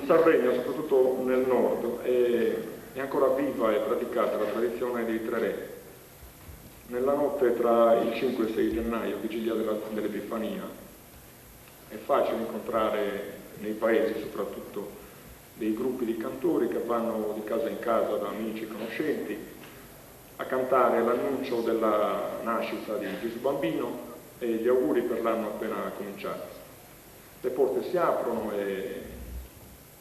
Sardegna, soprattutto nel nord, è ancora viva e praticata la tradizione dei tre re. Nella notte tra il 5 e il 6 gennaio, vigilia dell'Epifania, è facile incontrare nei paesi soprattutto dei gruppi di cantori che vanno di casa in casa da amici e conoscenti a cantare l'annuncio della nascita di Gesù Bambino e gli auguri per l'anno appena cominciato. Le porte si aprono e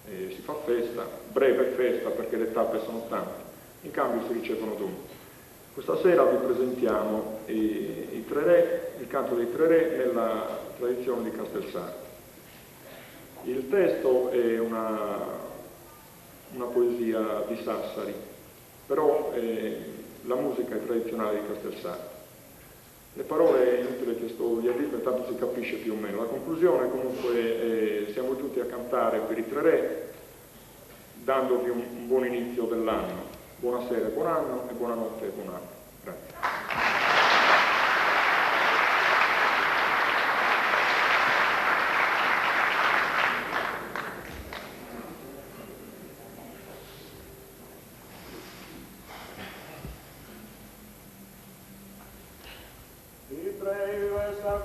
si fa festa, breve festa perché le tappe sono tante, in cambio si ricevono doni. Questa sera vi presentiamo i tre re, il canto dei tre re nella tradizione di Castelsardo. Il testo è una poesia di Sassari, però la musica è tradizionale di Castelsardo. Le parole è inutile che sto di dirle, tanto si capisce più o meno. La conclusione comunque siamo giunti a cantare per i tre re, dandovi un buon inizio dell'anno. Buonasera e buon anno, e buonanotte e buon anno. Grazie. Ti prego esta